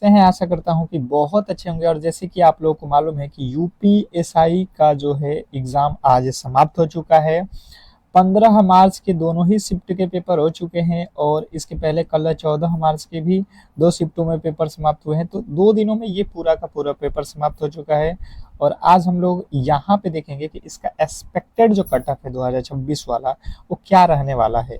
से हैं, आशा करता हूँ कि बहुत अच्छे होंगे। और जैसे कि आप लोगों को मालूम है कि यूपीएसआई का जो है एग्ज़ाम आज समाप्त हो चुका है। 15 मार्च के दोनों ही शिफ्ट के पेपर हो चुके हैं और इसके पहले कल 14 मार्च के भी 2 शिफ्टों में पेपर समाप्त हुए हैं। तो 2 दिनों में ये पूरा का पूरा पेपर समाप्त हो चुका है और आज हम लोग यहाँ पे देखेंगे कि इसका एक्सपेक्टेड जो कट ऑफ है 2026 वाला, वो क्या रहने वाला है।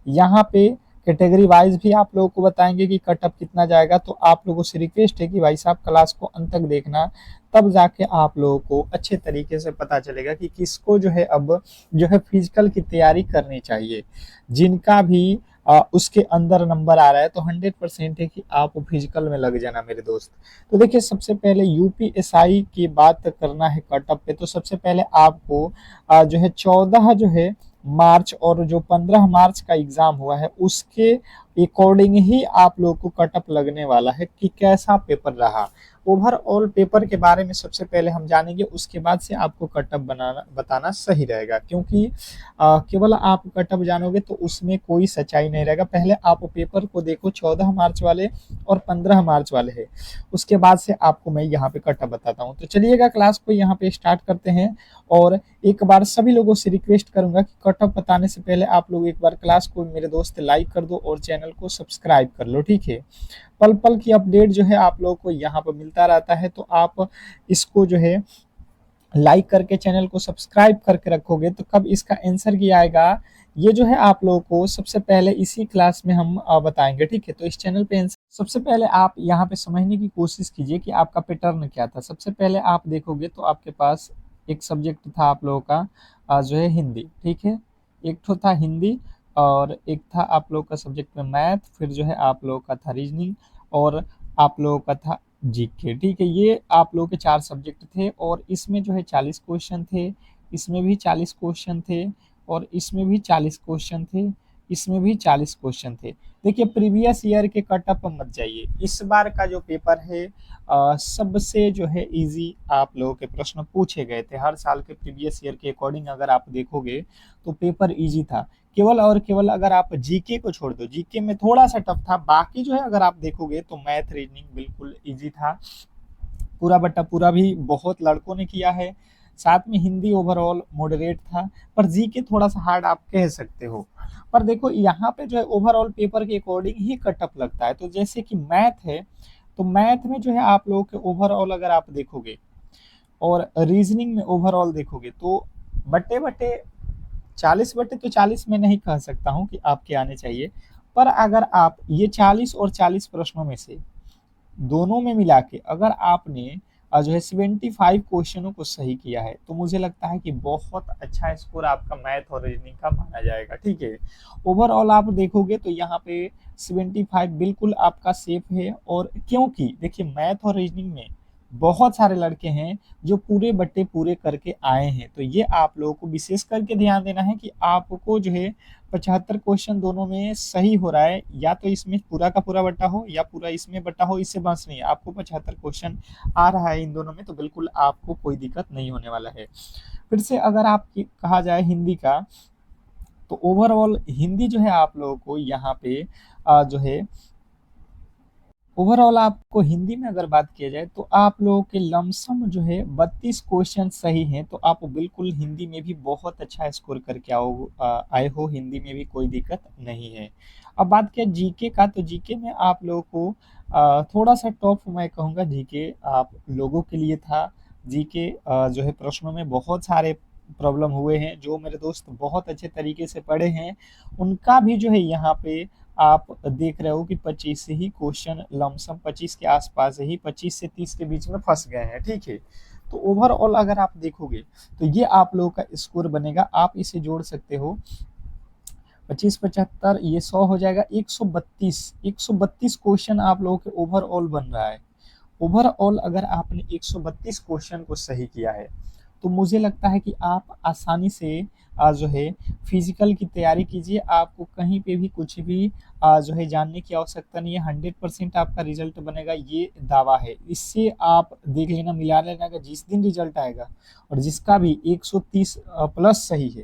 यहाँ पे कैटेगरी वाइज भी आप लोगों को बताएंगे कि कट ऑफ कितना जाएगा। तो आप लोगों से रिक्वेस्ट है कि भाई साहब क्लास को अंत तक देखना, तब जाके आप लोगों को अच्छे तरीके से पता चलेगा कि किसको जो है अब जो है फिजिकल की तैयारी करनी चाहिए। जिनका भी उसके अंदर नंबर आ रहा है तो 100% है कि आप फिजिकल में लग जाना मेरे दोस्त। तो देखिए, सबसे पहले यूपीएसआई की बात करना है कट ऑफ पे, तो सबसे पहले आपको जो है 14 जो है मार्च और जो 15 मार्च का एग्जाम हुआ है उसके अकॉर्डिंग ही आप लोग को कट ऑफ लगने वाला है कि कैसा पेपर रहा। ओवरऑल पेपर के बारे में सबसे पहले हम जानेंगे, उसके बाद से आपको कट ऑफ बनाना बताना सही रहेगा, क्योंकि केवल आप कट ऑफ जानोगे तो उसमें कोई सच्चाई नहीं रहेगा। पहले आप पेपर को देखो, 14 मार्च वाले और 15 मार्च वाले है, उसके बाद से आपको मैं यहाँ पे कट ऑफ बताता हूँ। तो चलिएगा, क्लास को यहाँ पे स्टार्ट करते हैं। और एक बार सभी लोगों से रिक्वेस्ट करूंगा कि कट ऑफ बताने से पहले आप लोग एक बार क्लास को मेरे दोस्त लाइक कर दो और चैनल को सब्सक्राइब कर लो, ठीक है। पल पल की अपडेट जो है आप लोगों को यहाँ पर मिलता रहता है, तो आप इसको जो है लाइक करके चैनल को सब्सक्राइब करके रखोगे तो कब इसका आंसर क्या आएगा, ये जो है आप लोगों को सबसे पहले इसी क्लास में हम बताएंगे, ठीक है। तो इस चैनल पे सबसे पहले आप यहाँ पे समझने की कोशिश कीजिए कि आपका पैटर्न क्या था। सबसे पहले आप देखोगे तो आपके पास एक सब्जेक्ट था आप लोगों का जो है हिंदी, ठीक है। एक तो था हिंदी और एक था आप लोग का सब्जेक्ट में मैथ, फिर जो है आप लोगों का था रीजनिंग और आप लोगों का था जीके, ठीक है। ये आप लोगों के 4 सब्जेक्ट थे और इसमें जो है 40 क्वेश्चन थे, इसमें भी 40 क्वेश्चन थे और इसमें भी 40 क्वेश्चन थे, इसमें भी 40 क्वेश्चन थे। देखिए, प्रीवियस ईयर के कट ऑफ मत जाइए, इस बार का जो पेपर है सबसे जो है इजी आप लोगों के प्रश्न पूछे गए थे। हर साल के प्रीवियस ईयर के अकॉर्डिंग अगर आप देखोगे तो पेपर इजी था। केवल और केवल अगर आप जीके को छोड़ दो, जीके में थोड़ा सा टफ था, बाकी जो है अगर आप देखोगे तो मैथ रीजनिंग बिल्कुल इजी था। पूरा बट्टा पूरा भी बहुत लड़कों ने किया है, साथ में हिंदी ओवरऑल मॉडरेट था, पर जीके थोड़ा सा हार्ड आप कह सकते हो। पर देखो, यहाँ पे जो है ओवरऑल पेपर के अकॉर्डिंग ही कट ऑफ लगता है। तो जैसे कि मैथ है, तो मैथ में जो है आप लोगों के ओवरऑल अगर आप देखोगे और रीजनिंग में ओवरऑल देखोगे तो बट्टे बट्टे 40/40 में नहीं कह सकता हूँ कि आपके आने चाहिए, पर अगर आप ये 40 और 40 प्रश्नों में से दोनों में मिला के अगर आपने जो है 75 क्वेश्चनों को सही किया है तो मुझे लगता है कि बहुत अच्छा स्कोर आपका मैथ और रीजनिंग का माना जाएगा, ठीक है। ओवरऑल आप देखोगे तो यहाँ पे 75 बिल्कुल आपका सेफ है। और क्योंकि देखिए, मैथ और रीजनिंग में बहुत सारे लड़के हैं जो पूरे बट्टे पूरे करके आए हैं, तो ये आप लोगों को विशेष करके ध्यान देना है कि आपको जो है 75 क्वेश्चन दोनों में सही हो रहा है, या तो इसमें पूरा का पूरा बटा हो या पूरा इसमें बटा हो, इससे बस नहीं है। आपको 75 क्वेश्चन आ रहा है इन दोनों में तो बिल्कुल आपको कोई दिक्कत नहीं होने वाला है। फिर से अगर आप कहा जाए हिंदी का, तो ओवरऑल हिंदी जो है आप लोगों को यहाँ पे जो है ओवरऑल आपको हिंदी में अगर बात किया जाए तो आप लोगों के लमसम जो है 32 क्वेश्चन सही हैं, तो आप बिल्कुल हिंदी में भी बहुत अच्छा स्कोर करके आए हो, हिंदी में भी कोई दिक्कत नहीं है। अब बात किया जीके का, तो जीके में आप लोगों को थोड़ा सा टफ मैं कहूँगा जीके आप लोगों के लिए था। जीके जो है प्रश्नों में बहुत सारे प्रॉब्लम हुए हैं, जो मेरे दोस्त बहुत अच्छे तरीके से पढ़े हैं उनका भी जो है यहाँ पे आप देख रहे हो कि 25 से ही क्वेश्चन लमसम 25 के आसपास ही 25 से 30 के बीच में फंस गए हैं, ठीक है। तो ओवरऑल अगर आप देखोगे तो ये आप लोगों का स्कोर बनेगा, आप इसे जोड़ सकते हो 25 75, ये 100 हो जाएगा, 132 क्वेश्चन आप लोगों के ओवरऑल बन रहा है। ओवरऑल अगर आपने 132 क्वेश्चन को सही किया है तो मुझे लगता है कि आप आसानी से जो है फिजिकल की तैयारी कीजिए। आपको कहीं पे भी कुछ भी जो है जानने की आवश्यकता नहीं है, 100% आपका रिजल्ट बनेगा, ये दावा है। इससे आप देख लेना, मिला लेना का जिस दिन रिजल्ट आएगा और जिसका भी 130 प्लस सही है।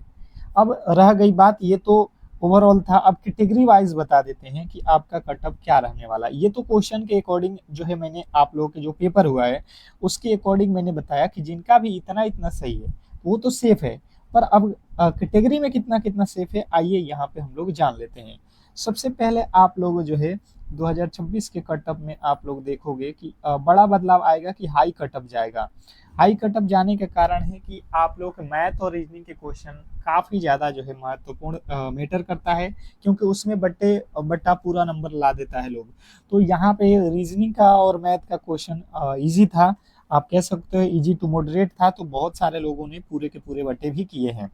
अब रह गई बात, ये तो ओवरऑल था। अब कैटेगरी वाइज बता देते हैं कि आपका कट ऑफ क्या रहने वाला है। ये तो क्वेश्चन के अकॉर्डिंग जो है मैंने आप लोगों के जो पेपर हुआ है उसके अकॉर्डिंग मैंने बताया कि जिनका भी इतना इतना सही है वो तो सेफ है, पर अब कैटेगरी में कितना कितना सेफ है आइए यहाँ पे हम लोग जान लेते हैं। सबसे पहले आप लोग जो है 2026 के कटअप में आप लोग देखोगे कि बड़ा बदलाव आएगा कि हाई कटअप जाएगा। हाई कटअप जाने के कारण है कि आप लोग मैथ और रीजनिंग के क्वेश्चन काफ़ी ज़्यादा जो है महत्वपूर्ण मैटर करता है, क्योंकि उसमें बट्टे बट्टा पूरा नंबर ला देता है लोग। तो यहाँ पे रीजनिंग का और मैथ का क्वेश्चन इजी था, आप कह सकते हो इजी टू मॉडरेट था, तो बहुत सारे लोगों ने पूरे के पूरे बट्टे भी किए हैं।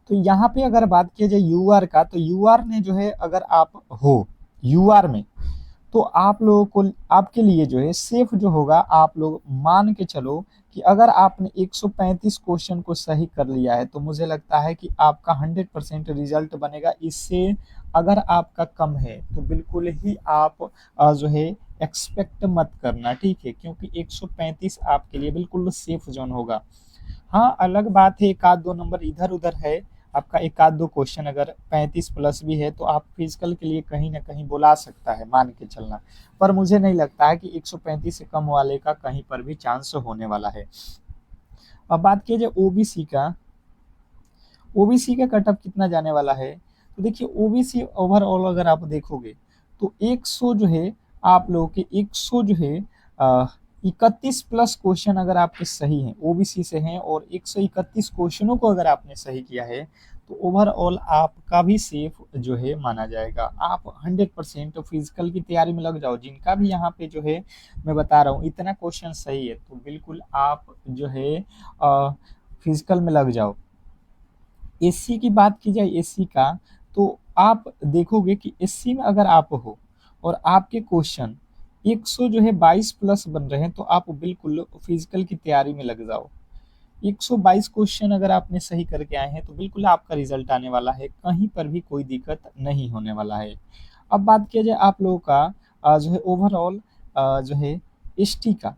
तो यहाँ पे अगर बात किया जाए यूआर का, तो यूआर ने जो है अगर आप हो यूआर में तो आप लोगों को आपके लिए जो है सेफ जो होगा, आप लोग मान के चलो कि अगर आपने 135 क्वेश्चन को सही कर लिया है तो मुझे लगता है कि आपका 100% रिजल्ट बनेगा। इससे अगर आपका कम है तो बिल्कुल ही आप जो है एक्सपेक्ट मत करना, ठीक है, क्योंकि 135 आपके लिए बिल्कुल सेफ जोन होगा। हाँ, अलग बात है एक आध दो नंबर इधर उधर है, आपका एक आध दो क्वेश्चन अगर 35 प्लस भी है तो आप फिजिकल के लिए कहीं ना कहीं बुला सकता है, मान के चलना। पर मुझे नहीं लगता है कि 135 से कम वाले का कहीं पर भी चांस होने वाला है। अब बात किया जाए ओबीसी का, ओबीसी का कटअप कितना जाने वाला है, तो देखिए ओबीसी ओवरऑल अगर आप देखोगे तो 100 जो है आप लोगों के 100 जो है 31 प्लस क्वेश्चन अगर आपके सही हैं ओबीसी से हैं और 131 क्वेश्चनों को अगर आपने सही किया है तो ओवरऑल आपका भी सेफ जो है माना जाएगा। आप 100% फिजिकल की तैयारी में लग जाओ, जिनका भी यहाँ पे जो है मैं बता रहा हूँ इतना क्वेश्चन सही है तो बिल्कुल आप जो है फिजिकल में लग जाओ। एससी की बात की जाए एससी का, तो आप देखोगे कि एससी में अगर आप हो और आपके क्वेश्चन 100 जो है 22 प्लस बन रहे हैं तो आप बिल्कुल फिजिकल की तैयारी में लग जाओ। 122 क्वेश्चन अगर आपने सही करके आए हैं तो बिल्कुल आपका रिजल्ट आने वाला है, कहीं पर भी कोई दिक्कत नहीं होने वाला है। अब बात किया जाए आप लोगों का जो है ओवरऑल जो है एसटी का,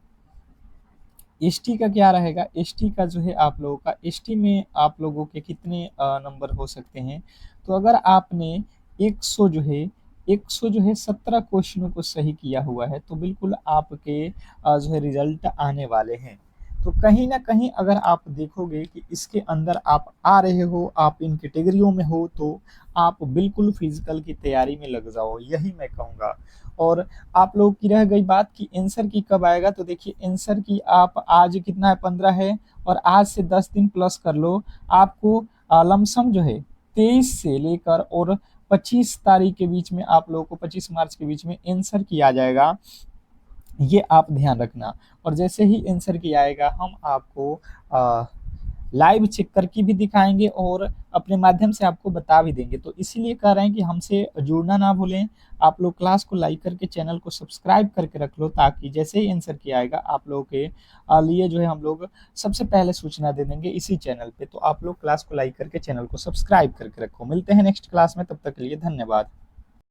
एसटी का क्या रहेगा, एसटी का जो है आप लोगों का एसटी में आप लोगों के कितने नंबर हो सकते हैं, तो अगर आपने 100 जो है 100 जो है 17 क्वेश्चनों को सही किया हुआ है तो बिल्कुल आपके जो है रिजल्ट आने वाले हैं। तो कहीं ना कहीं अगर आप देखोगे कि इसके अंदर आप आ रहे हो, आप इन कैटेगरियों में हो, तो आप बिल्कुल फिजिकल की तैयारी में लग जाओ, यही मैं कहूँगा। और आप लोग की रह गई बात कि आंसर की कब आएगा, तो देखिए आंसर की आप आज कितना है 15 है और आज से 10 दिन प्लस कर लो, आपको लमसम जो है 23 से लेकर और 25 तारीख के बीच में आप लोगों को 25 मार्च के बीच में आंसर की आ जाएगा, ये आप ध्यान रखना। और जैसे ही आंसर की आएगा हम आपको लाइव चेक करके भी दिखाएंगे और अपने माध्यम से आपको बता भी देंगे। तो इसीलिए कह रहे हैं कि हमसे जुड़ना ना भूलें, आप लोग क्लास को लाइक करके चैनल को सब्सक्राइब करके रख लो, ताकि जैसे ही आंसर किया आएगा आप लोगों के लिए जो है हम लोग सबसे पहले सूचना दे देंगे इसी चैनल पे। तो आप लोग क्लास को लाइक करके चैनल को सब्सक्राइब करके रखो। मिलते हैं नेक्स्ट क्लास में, तब तक के लिए धन्यवाद।